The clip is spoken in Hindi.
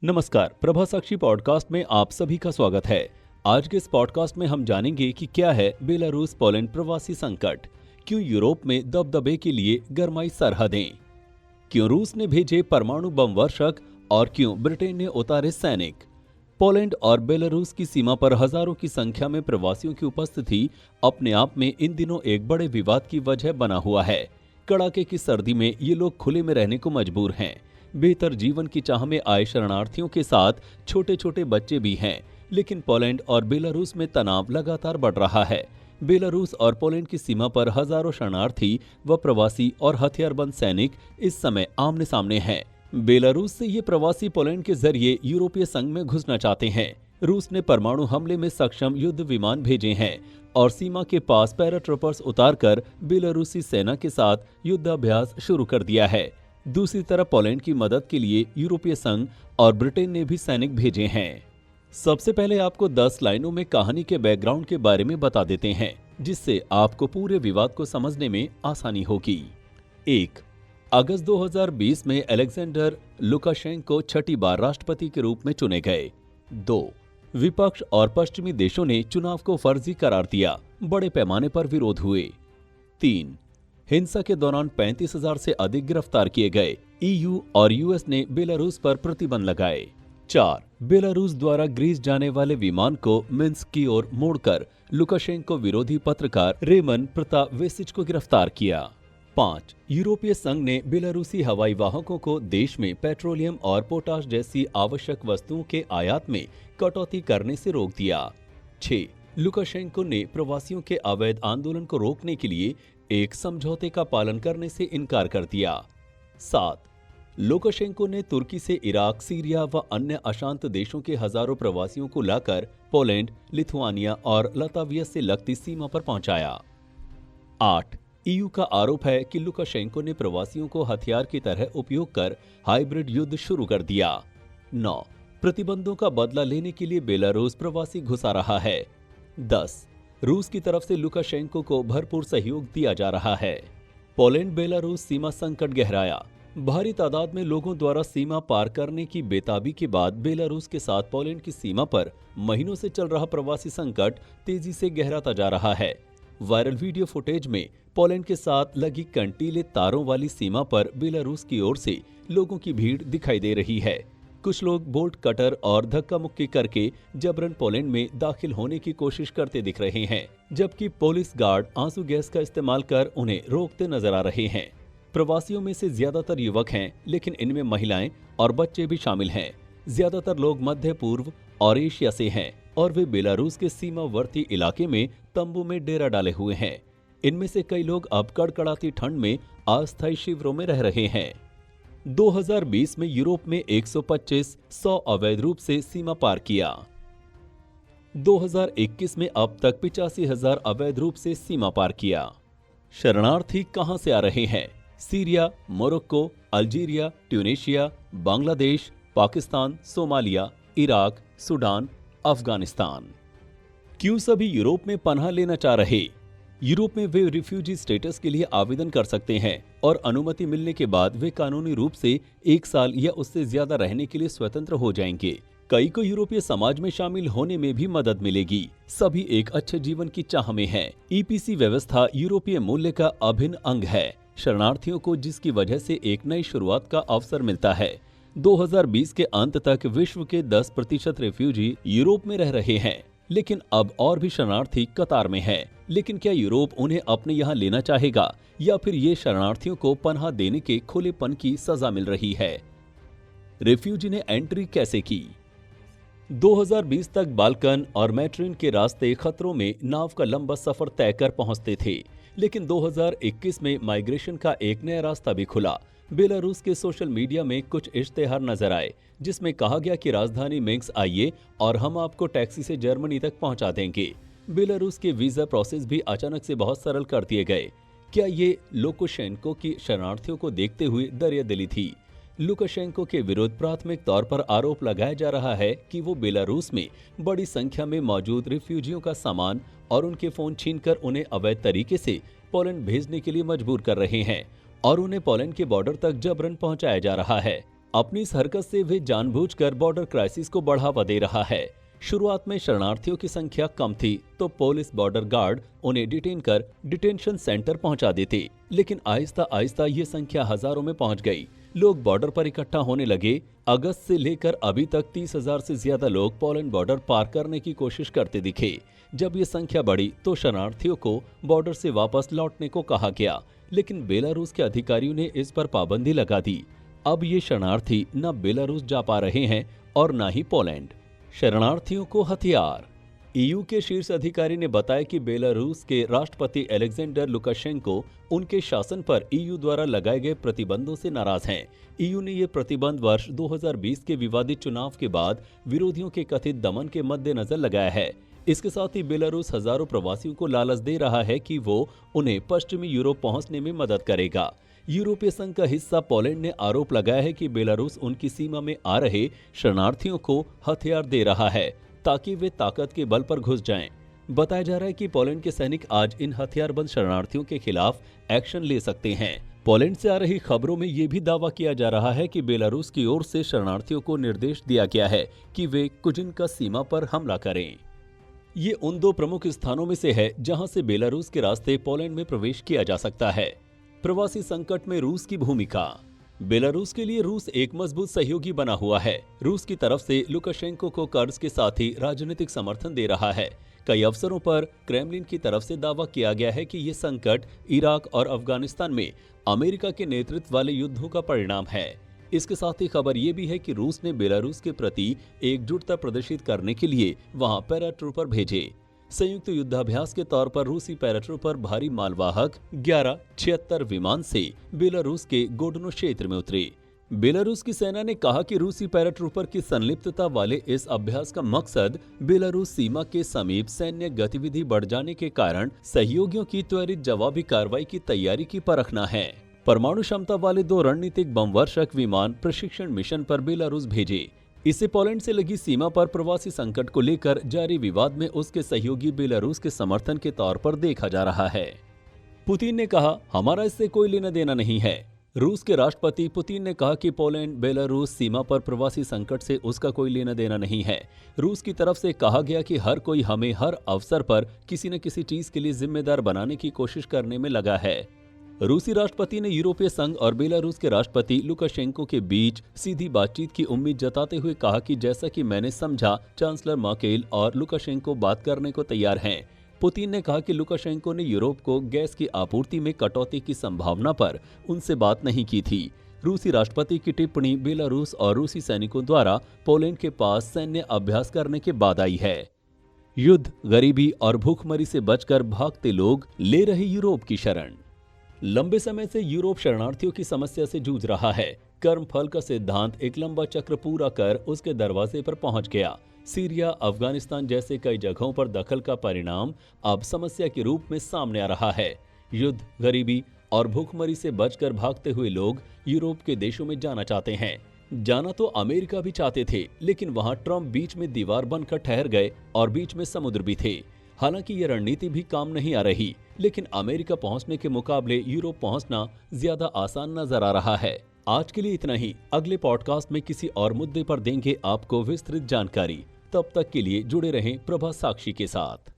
नमस्कार, प्रभा साक्षी पॉडकास्ट में आप सभी का स्वागत है। आज के इस पॉडकास्ट में हम जानेंगे कि क्या है बेलारूस पोलैंड प्रवासी संकट, क्यों यूरोप में दबदबे के लिए गरमाई सरहदें, क्यों रूस ने भेजे परमाणु बम वर्षक और क्यों ब्रिटेन ने उतारे सैनिक। पोलैंड और बेलारूस की सीमा पर हजारों की संख्या में प्रवासियों की उपस्थिति अपने आप में इन दिनों एक बड़े विवाद की वजह बना हुआ है। कड़ाके की सर्दी में ये लोग खुले में रहने को मजबूर हैं। बेहतर जीवन की चाह में आए शरणार्थियों के साथ छोटे छोटे बच्चे भी हैं, लेकिन पोलैंड और बेलारूस में तनाव लगातार बढ़ रहा है। बेलारूस और पोलैंड की सीमा पर हजारों शरणार्थी व प्रवासी और हथियारबंद सैनिक इस समय आमने सामने हैं। बेलारूस से ये प्रवासी पोलैंड के जरिए यूरोपीय संघ में घुसना चाहते हैं। रूस ने परमाणु हमले में सक्षम युद्ध विमान भेजे हैं और सीमा के पास पैराट्रूपर्स उतारकर बेलारूसी सेना के साथ युद्धाभ्यास शुरू कर दिया है। दूसरी तरफ पोलैंड की मदद के लिए यूरोपीय संघ और ब्रिटेन ने भी सैनिक भेजे हैं। सबसे पहले आपको 10 लाइनों में कहानी के बैकग्राउंड के बारे में बता देते हैं, जिससे आपको पूरे विवाद को समझने में आसानी होगी। 1. अगस्त 2020 में अलेक्जेंडर लुकाशेंको छठी बार राष्ट्रपति के रूप में चुने गए। 2. विपक्ष और पश्चिमी देशों ने चुनाव को फर्जी करार दिया, बड़े पैमाने पर विरोध हुए। 3. हिंसा के दौरान 35,000 से अधिक गिरफ्तार किए गए। ईयू और यूएस ने बेलारूस पर प्रतिबंध लगाए। 4. बेलारूस द्वारा ग्रीस जाने वाले विमान को मिन्स्क की ओर मोड़कर लुकाशेंको विरोधी पत्रकार रेमन प्रतावेसिच को गिरफ्तार किया। 5. यूरोपीय संघ ने बेलारूसी हवाई वाहकों को देश में पेट्रोलियम और पोटाश जैसी आवश्यक वस्तुओं के आयात में कटौती करने से रोक दिया। 6. लुकाशेंको ने प्रवासियों के अवैध आंदोलन को रोकने के लिए एक समझौते का पालन करने से इनकार कर दिया। 7. लुकाशेंको ने तुर्की से इराक, सीरिया व अन्य अशांत देशों के हजारों प्रवासियों को लाकर पोलैंड, लिथुआनिया और लताविया से लगती सीमा पर पहुंचाया। 8. ईयू का आरोप है कि लुकाशेंको ने प्रवासियों को हथियार की तरह उपयोग कर हाइब्रिड युद्ध शुरू कर दिया। 9. प्रतिबंधों का बदला लेने के लिए बेलारूस प्रवासी घुसा रहा है। 10. रूस की तरफ से लुकाशेंको को भरपूर सहयोग दिया जा रहा है। पोलैंड बेलारूस सीमा संकट गहराया। भारी तादाद में लोगों द्वारा सीमा पार करने की बेताबी के बाद बेलारूस के साथ पोलैंड की सीमा पर महीनों से चल रहा प्रवासी संकट तेजी से गहराता जा रहा है। वायरल वीडियो फुटेज में पोलैंड के साथ लगी कंटीले तारों वाली सीमा पर बेलारूस की ओर से लोगों की भीड़ दिखाई दे रही है। कुछ लोग बोल्ट कटर और धक्का मुक्की करके जबरन पोलैंड में दाखिल होने की कोशिश करते दिख रहे हैं, जबकि पुलिस गार्ड आंसू गैस का इस्तेमाल कर उन्हें रोकते नजर आ रहे हैं। प्रवासियों में से ज्यादातर युवक हैं, लेकिन इनमें महिलाएं और बच्चे भी शामिल हैं। ज्यादातर लोग मध्य पूर्व और एशिया से हैं और वे बेलारूस के सीमावर्ती इलाके में तंबू में डेरा डाले हुए हैं। इनमें से कई लोग अब कड़कड़ाती ठंड में अस्थायी शिविरों में रह रहे हैं। 2020 में यूरोप में 125 अवैध रूप से सीमा पार किया। 2021 में अब तक 85,000 अवैध रूप से सीमा पार किया। शरणार्थी कहां से आ रहे हैं? Syria, Morocco, Algeria, Tunisia, Bangladesh, Pakistan, Somalia, Iraq, Sudan, Afghanistan. क्यों सभी यूरोप में पनाह लेना चाह रहे? यूरोप में वे रिफ्यूजी स्टेटस के लिए आवेदन कर सकते हैं और अनुमति मिलने के बाद वे कानूनी रूप से 1 साल या उससे ज्यादा रहने के लिए स्वतंत्र हो जाएंगे। कई को यूरोपीय समाज में शामिल होने में भी मदद मिलेगी। सभी एक अच्छे जीवन की चाह में हैं। ईपीसी व्यवस्था यूरोपीय मूल्य का अभिन्न अंग है, शरणार्थियों को जिसकी वजह से एक नई शुरुआत का अवसर मिलता है। 2020 के अंत तक विश्व के 10% रिफ्यूजी यूरोप में रह रहे हैं, लेकिन अब और भी शरणार्थी कतार में हैं। लेकिन क्या यूरोप उन्हें अपने यहाँ लेना चाहेगा या फिर ये शरणार्थियों को पनाह देने के खुलेपन की सजा मिल रही है? रिफ्यूजी ने एंट्री कैसे की? 2020 तक बाल्कन और मैट्रिन के रास्ते खतरों में नाव का लंबा सफर तय कर पहुंचते थे, लेकिन 2021 में माइग्रेशन का एक नया रास्ता भी खुला। बेलारूस के सोशल मीडिया में कुछ इश्तेहार नजर आए जिसमें कहा गया कि राजधानी मिन्स्क आइए और हम आपको टैक्सी से जर्मनी तक पहुंचा देंगे। बेलारूस के वीजा प्रोसेस भी अचानक से बहुत सरल कर दिए गए। क्या ये लुकाशेंको की शरणार्थियों को देखते हुए दरियादिली थी? लुकाशेंको के विरुद्ध प्राथमिक तौर पर आरोप लगाया जा रहा है कि वो बेलारूस में बड़ी संख्या में मौजूद रिफ्यूजियों का सामान और उनके फोन छीनकर उन्हें अवैध तरीके से पोलैंड भेजने के लिए मजबूर कर रहे हैं और उन्हें पोलैंड के बॉर्डर तक जबरन पहुंचाया जा रहा है। अपनी इस हरकत से वे जानबूझकर बॉर्डर क्राइसिस को बढ़ावा दे रहा है। शुरुआत में शरणार्थियों की संख्या कम थी तो पुलिस बॉर्डर गार्ड उन्हें डिटेन कर डिटेंशन सेंटर पहुंचा देते, लेकिन आहिस्ता आहिस्ता ये संख्या हजारों में पहुंच गई। लोग बॉर्डर पर इकट्ठा होने लगे। अगस्त से लेकर अभी तक 30,000 से ज्यादा लोग पोलैंड बॉर्डर पार करने की कोशिश करते दिखे। जब ये संख्या बढ़ी तो शरणार्थियों को बॉर्डर से वापस लौटने को कहा गया, लेकिन बेलारूस के अधिकारियों ने इस पर पाबंदी लगा दी। अब ये शरणार्थी न बेलारूस जा पा रहे हैं और न ही पोलैंड। शरणार्थियों को हथियार। ईयू के शीर्ष अधिकारी ने बताया कि बेलारूस के राष्ट्रपति अलेक्जेंडर लुकाशेंको उनके शासन पर ईयू द्वारा लगाए गए प्रतिबंधों से नाराज हैं। ईयू ने ये प्रतिबंध वर्ष 2020 के विवादित चुनाव के बाद विरोधियों के कथित दमन के मद्देनजर लगाया है। इसके साथ ही बेलारूस हजारों प्रवासियों को लालच दे रहा है कि वो उन्हें पश्चिमी यूरोप पहुंचने में मदद करेगा। यूरोपीय संघ का हिस्सा पोलैंड ने आरोप लगाया है कि बेलारूस उनकी सीमा में आ रहे शरणार्थियों को हथियार दे रहा है ताकि वे ताकत के बल पर घुस जाएं। बताया जा रहा है कि पोलैंड के सैनिक आज इन हथियारबंद शरणार्थियों के खिलाफ एक्शन ले सकते हैं। पोलैंड से आ रही खबरों में ये भी दावा किया जा रहा है कि बेलारूस की ओर से शरणार्थियों को निर्देश दिया गया है कि वे कुजिनका सीमा पर हमला करें। ये उन दो प्रमुख स्थानों में से है जहां से बेलारूस के रास्ते पोलैंड में प्रवेश किया जा सकता है। प्रवासी संकट में रूस की भूमिका। बेलारूस के लिए रूस एक मजबूत सहयोगी बना हुआ है। रूस की तरफ से लुकाशेंको को कर्ज के साथ ही राजनीतिक समर्थन दे रहा है। कई अवसरों पर क्रेमलिन की तरफ से दावा किया गया है कि ये संकट इराक और अफगानिस्तान में अमेरिका के नेतृत्व वाले युद्धों का परिणाम है। इसके साथ ही खबर ये भी है कि रूस ने बेलारूस के प्रति एकजुटता प्रदर्शित करने के लिए वहां पैराट्रूपर भेजे। संयुक्त युद्धाभ्यास के तौर पर रूसी पैराट्रूपर भारी मालवाहक 1176 विमान से बेलारूस के गोडनो क्षेत्र में उतरे। बेलारूस की सेना ने कहा कि रूसी पैराट्रूपर की संलिप्तता वाले इस अभ्यास का मकसद बेलारूस सीमा के समीप सैन्य गतिविधि बढ़ जाने के कारण सहयोगियों की त्वरित जवाबी कार्रवाई की तैयारी की परखना है। परमाणु क्षमता वाले 2 रणनीतिक बम वर्षक विमान प्रशिक्षण मिशन पर बेलारूस भेजे। इसे पोलैंड से लगी सीमा पर प्रवासी संकट को लेकर जारी विवाद में उसके सहयोगी बेलारूस के समर्थन के तौर पर देखा जा रहा है। पुतिन ने कहा, हमारा इससे कोई लेना देना नहीं है। रूस के राष्ट्रपति पुतिन ने कहा कि पोलैंड बेलारूस सीमा पर प्रवासी संकट से उसका कोई लेना देना नहीं है। रूस की तरफ से कहा गया कि हर कोई हमें हर अवसर पर किसी न किसी चीज के लिए जिम्मेदार बनाने की कोशिश करने में लगा है। रूसी राष्ट्रपति ने यूरोपीय संघ और बेलारूस के राष्ट्रपति लुकाशेंको के बीच सीधी बातचीत की उम्मीद जताते हुए कहा कि जैसा कि मैंने समझा, चांसलर मर्केल और लुकाशेंको बात करने को तैयार हैं। पुतिन ने कहा कि लुकाशेंको ने यूरोप को गैस की आपूर्ति में कटौती की संभावना पर उनसे बात नहीं की थी। रूसी राष्ट्रपति की टिप्पणी बेलारूस और रूसी सैनिकों द्वारा पोलैंड के पास सैन्य अभ्यास करने के बाद आई है। युद्ध, गरीबी और भूखमरी से बचकर भागते लोग ले रहे यूरोप की शरण। लंबे समय से यूरोप शरणार्थियों की समस्या से जूझ रहा है। कर्मफल का सिद्धांत एक लंबा चक्र पूरा कर उसके दरवाजे पर पहुंच गया। सीरिया, अफगानिस्तान जैसे कई जगहों पर दखल का परिणाम अब समस्या के रूप में सामने आ रहा है। युद्ध, गरीबी और भूखमरी से बचकर भागते हुए लोग यूरोप के देशों में जाना चाहते हैं। जाना तो अमेरिका भी चाहते थे, लेकिन वहां ट्रंप बीच में दीवार बनकर ठहर गए और बीच में समुद्र भी थे। हालांकि ये रणनीति भी काम नहीं आ रही, लेकिन अमेरिका पहुंचने के मुकाबले यूरोप पहुंचना ज्यादा आसान नजर आ रहा है। आज के लिए इतना ही। अगले पॉडकास्ट में किसी और मुद्दे पर देंगे आपको विस्तृत जानकारी। तब तक के लिए जुड़े रहें प्रभा साक्षी के साथ।